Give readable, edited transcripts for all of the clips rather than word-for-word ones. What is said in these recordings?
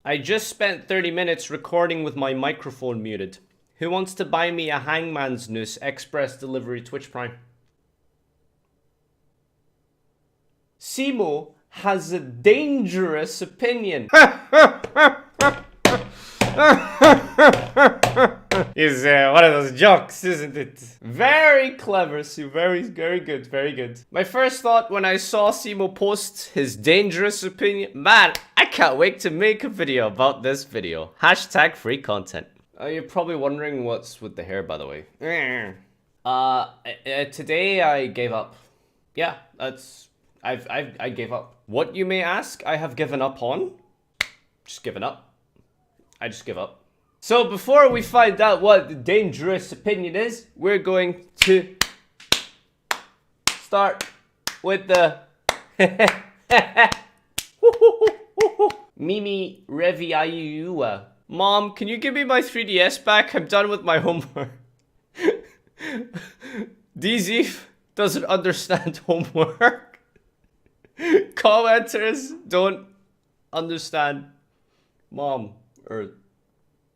I just spent 30 minutes recording with my microphone muted. Who wants to buy me a Hangman's Noose Express Delivery Twitch Prime? Cimo has a dangerous opinion. Is one of those jokes, isn't it? Very clever, Sue. Very good, very good. My first thought when I saw Cimo post his dangerous opinion, man, I can't wait to make a video about this video. Hashtag free content. You're probably wondering what's with the hair, by the way. Today I gave up. Yeah, I gave up. What, you may ask, I have given up on? Just given up. I just give up. So before we find out what the dangerous opinion is, we're going to start with the Mimi Reviayua. Mom, can you give me my 3DS back? I'm done with my homework. DZ doesn't understand homework. Commenters don't understand mom or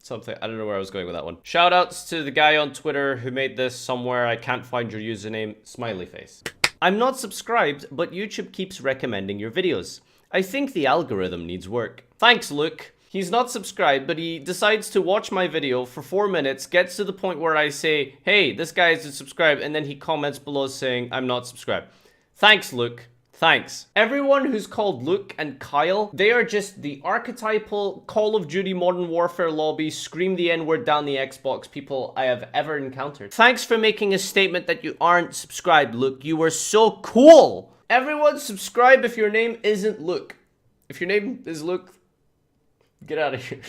something. I don't know where I was going with that one. Shoutouts to the guy on Twitter who made this somewhere. I can't find your username. Smiley face. I'm not subscribed, but YouTube keeps recommending your videos. I think the algorithm needs work. Thanks, Luke. He's not subscribed, but he decides to watch my video for 4 minutes, gets to the point where I say, hey, this guy isn't subscribed, and then he comments below saying, I'm not subscribed. Thanks, Luke. Thanks. Everyone who's called Luke and Kyle, they are just the archetypal Call of Duty Modern Warfare lobby, scream the N-word down the Xbox people I have ever encountered. Thanks for making a statement that you aren't subscribed, Luke. You were so cool. Everyone subscribe if your name isn't Luke. If your name is Luke, get out of here.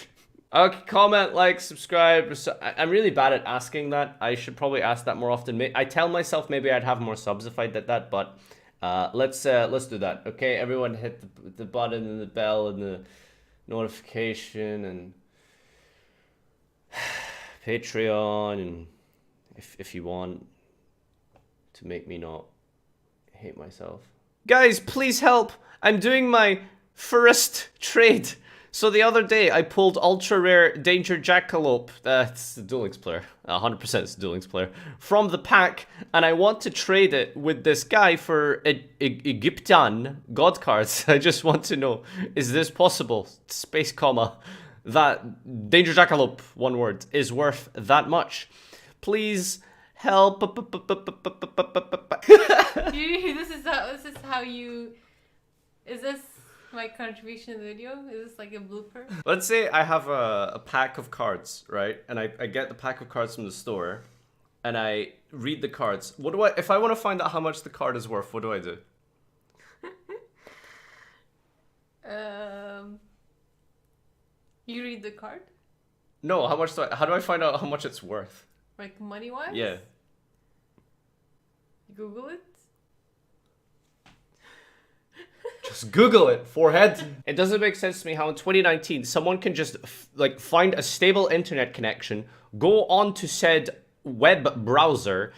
Okay, comment, like, subscribe. I'm really bad at asking that. I should probably ask that more often. I tell myself maybe I'd have more subs if I did that, but let's do that. Okay, everyone hit the button and the bell and the notification and Patreon, and if you want to make me not hate myself. Guys, please help. I'm doing my first trade. So the other day, I pulled ultra rare Danger Jackalope, it's the Duel Links player, 100% it's the Duel Links player, from the pack, and I want to trade it with this guy for Egyptian god cards. I just want to know, is this possible? Space comma, that Danger Jackalope, one word, is worth that much. Please help. Is this my contribution to the video? Is this like a blooper? Let's say I have a pack of cards, right? And I get the pack of cards from the store, and I read the cards. What do if I want to find out how much the card is worth, what do I do? You read the card? No, how do I find out how much it's worth? Like money-wise? Yeah. Google it? Just Google it, forehead. It doesn't make sense to me how in 2019 someone can just like find a stable internet connection, go on to said web browser,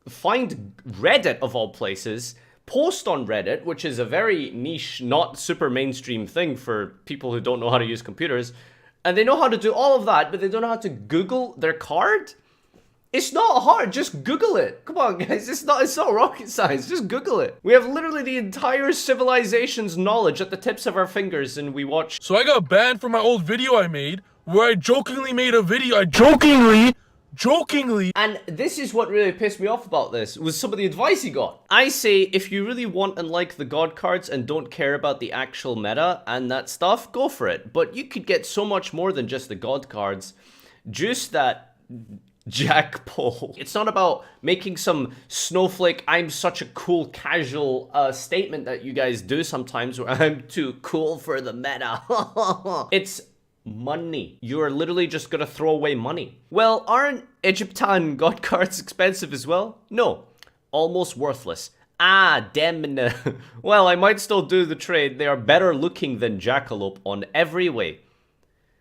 find Reddit of all places, post on Reddit, which is a very niche, not super mainstream thing for people who don't know how to use computers, and they know how to do all of that, but they don't know how to Google their card? It's not hard, just Google it. Come on, guys, it's not rocket science, just Google it. We have literally the entire civilization's knowledge at the tips of our fingers, and we watch. So I got banned from my old video I made, where I jokingly made a video, jokingly. And this is what really pissed me off about this, was some of the advice he got. I say, if you really want and like the god cards and don't care about the actual meta and that stuff, go for it. But you could get so much more than just the god cards. Just that Jack pull. It's not about making some snowflake, I'm such a cool casual statement that you guys do sometimes where I'm too cool for the meta. It's money. You are literally just gonna throw away money. Well, aren't Egyptian god cards expensive as well? No. Almost worthless. Ah, damn. Well, I might still do the trade. They are better looking than Jackalope on every way.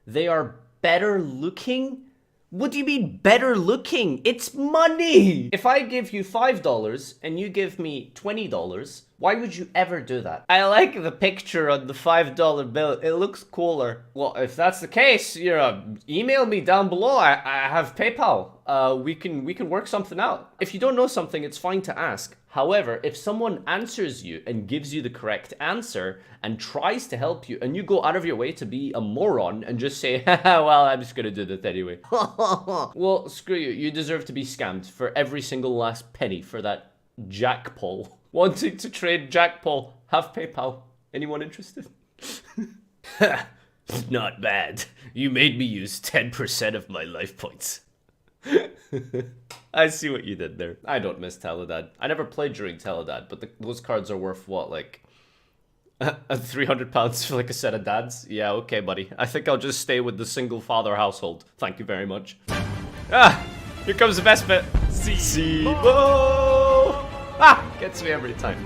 They are better looking? What do you mean better looking? It's money! If I give you $5 and you give me $20, why would you ever do that? I like the picture on the $5 bill. It looks cooler. Well, if that's the case, email me down below. I have PayPal. We can work something out. If you don't know something, it's fine to ask. However, if someone answers you and gives you the correct answer and tries to help you and you go out of your way to be a moron and just say, well, I'm just gonna do this anyway. Well, screw you. You deserve to be scammed for every single last penny for that Jack Paul. Wanting to trade Jack Paul, have PayPal. Anyone interested? Not bad. You made me use 10% of my life points. I see what you did there. I don't miss Teledad. I never played during Teledad, but those cards are worth what, like £300 for like a set of dads? Yeah, okay, buddy. I think I'll just stay with the single father household. Thank you very much. Ah, here comes the best bit. Cimo! Ah, gets me every time.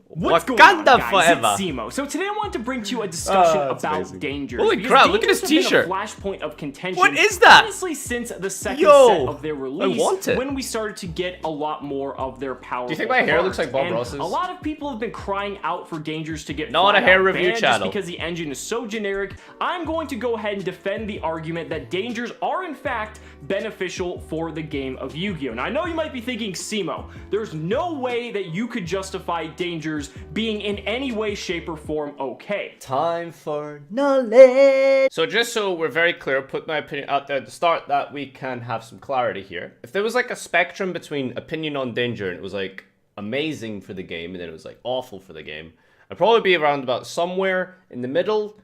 What's Wakanda going on, guys? forever. It's Cimo. So today I want to bring to you a discussion about amazing. dangers. Holy because crap, look at his dangers have t-shirt. been a flashpoint of contention. What is that? Honestly, since the second Yo, set of their release, I want it. when we started to get a lot more of their powerful Do you think my hair looks cards. like Bob And Ross's? a lot of people have been crying out for dangers to get Not flat a hair out review banned channel. just because the engine is so generic. I'm going to go ahead and defend the argument that dangers are in fact beneficial for the game of Yu-Gi-Oh! Now I know you might be thinking, Cimo, there's no way that you could justify dangers being in any way, shape, or form okay. Time for knowledge. So just so we're very clear, put my opinion out there at the start that we can have some clarity here. If there was like a spectrum between opinion on danger and it was like amazing for the game and then it was like awful for the game, I'd probably be around about somewhere in the middle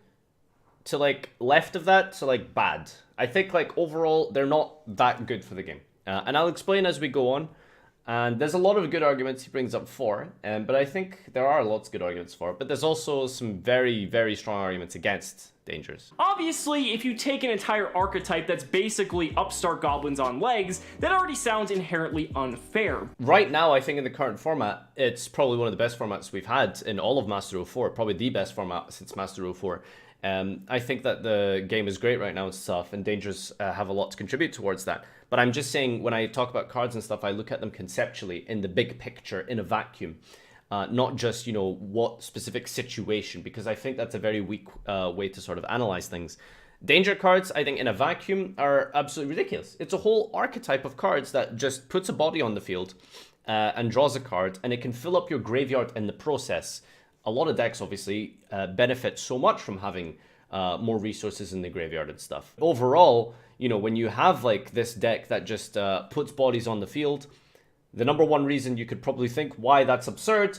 to like left of that to like bad. I think like overall they're not that good for the game. And I'll explain as we go on. And there's a lot of good arguments he brings up for, but I think there are lots of good arguments for it. But there's also some very, very strong arguments against dangers. Obviously, if you take an entire archetype that's basically upstart goblins on legs, that already sounds inherently unfair. Right now, I think in the current format, it's probably one of the best formats we've had in all of Master 04. Probably the best format since Master 04. I think that the game is great right now and stuff, and dangers have a lot to contribute towards that. But I'm just saying, when I talk about cards and stuff, I look at them conceptually in the big picture, in a vacuum. Not just, what specific situation, because I think that's a very weak way to sort of analyze things. Danger cards, I think, in a vacuum are absolutely ridiculous. It's a whole archetype of cards that just puts a body on the field and draws a card, and it can fill up your graveyard in the process. A lot of decks, obviously, benefit so much from having more resources in the graveyard and stuff. Overall, when you have like this deck that just puts bodies on the field, the number one reason you could probably think why that's absurd,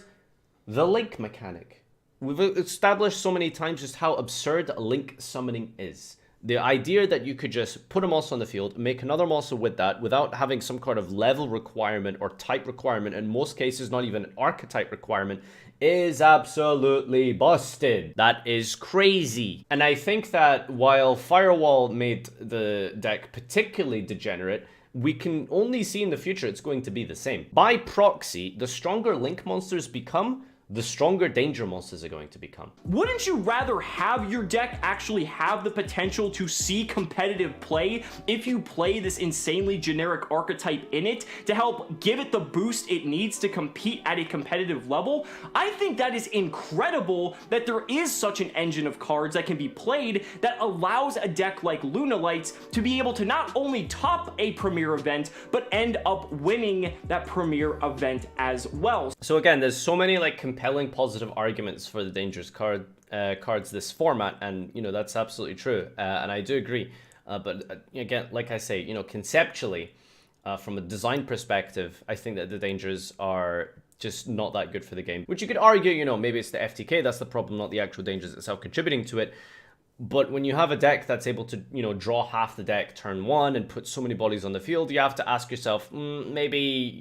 the link mechanic. We've established so many times just how absurd link summoning is. The idea that you could just put a monster on the field, make another monster with that, without having some kind of level requirement or type requirement, in most cases not even an archetype requirement, is absolutely busted. That is crazy. And I think that while Firewall made the deck particularly degenerate, we can only see in the future it's going to be the same. By proxy, the stronger Link monsters become, the stronger danger monsters are going to become. Wouldn't you rather have your deck actually have the potential to see competitive play if you play this insanely generic archetype in it to help give it the boost it needs to compete at a competitive level? I think that is incredible that there is such an engine of cards that can be played that allows a deck like Lunalights to be able to not only top a premier event, but end up winning that premier event as well. So again, there's so many like compelling positive arguments for the dangerous cards this format, and that's absolutely true, and I do agree, but again, like I say, conceptually, from a design perspective, I think that the dangers are just not that good for the game, which you could argue, maybe it's the FTK that's the problem, not the actual dangers itself contributing to it. But when you have a deck that's able to, draw half the deck turn one and put so many bodies on the field, you have to ask yourself, maybe,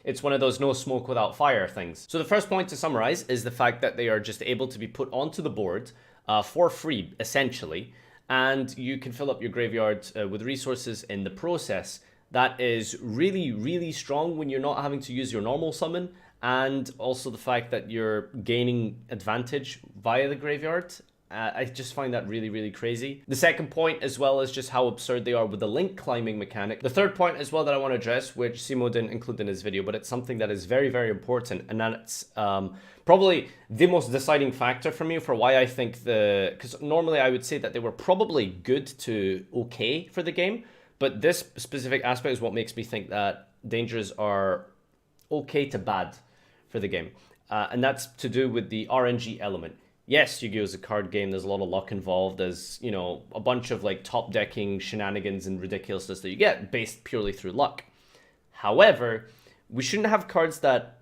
it's one of those no smoke without fire things. So the first point to summarize is the fact that they are just able to be put onto the board for free, essentially, and you can fill up your graveyard with resources in the process. That is really, really strong when you're not having to use your normal summon, and also the fact that you're gaining advantage via the graveyard I just find that really, really crazy. The second point as well is just how absurd they are with the link climbing mechanic. The third point as well that I want to address, which Cimo didn't include in his video, but it's something that is very, very important, and that's probably the most deciding factor for me for why I think because normally I would say that they were probably good to okay for the game, but this specific aspect is what makes me think that dangers are okay to bad for the game. And that's to do with the RNG element. Yes, Yu-Gi-Oh! Is a card game, there's a lot of luck involved, there's, you know, a bunch of like top decking shenanigans and ridiculousness that you get based purely through luck. However, we shouldn't have cards that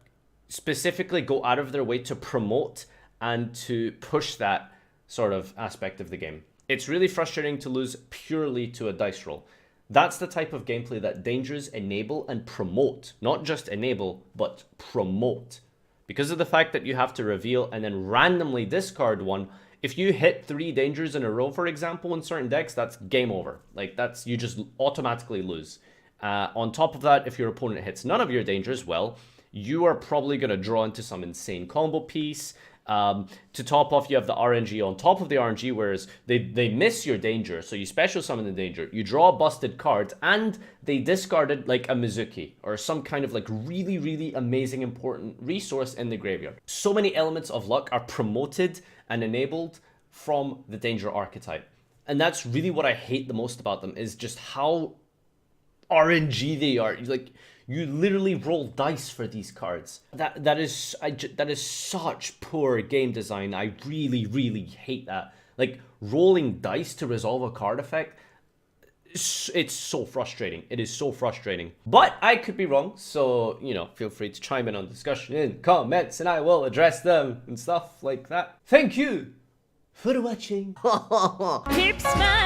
specifically go out of their way to promote and to push that sort of aspect of the game. It's really frustrating to lose purely to a dice roll. That's the type of gameplay that dangers enable and promote. Not just enable, but promote. Because of the fact that you have to reveal and then randomly discard one, if you hit 3 dangers in a row, for example, in certain decks, that's game over. Like, you just automatically lose. On top of that, if your opponent hits none of your dangers, well, you are probably going to draw into some insane combo piece. To top off, you have the RNG on top of the RNG, whereas they miss your danger, so you special summon the danger, you draw a busted card, and they discarded like a Mizuki, or some kind of like really, really amazing important resource in the graveyard. So many elements of luck are promoted and enabled from the danger archetype. And that's really what I hate the most about them, is just how RNG they are. Like, you literally roll dice for these cards. That is such poor game design. I really, really hate that. Like, rolling dice to resolve a card effect, it's so frustrating. It is so frustrating. But I could be wrong, so, you know, feel free to chime in on discussion in comments, and I will address them and stuff like that. Thank you for watching. Keep smiling.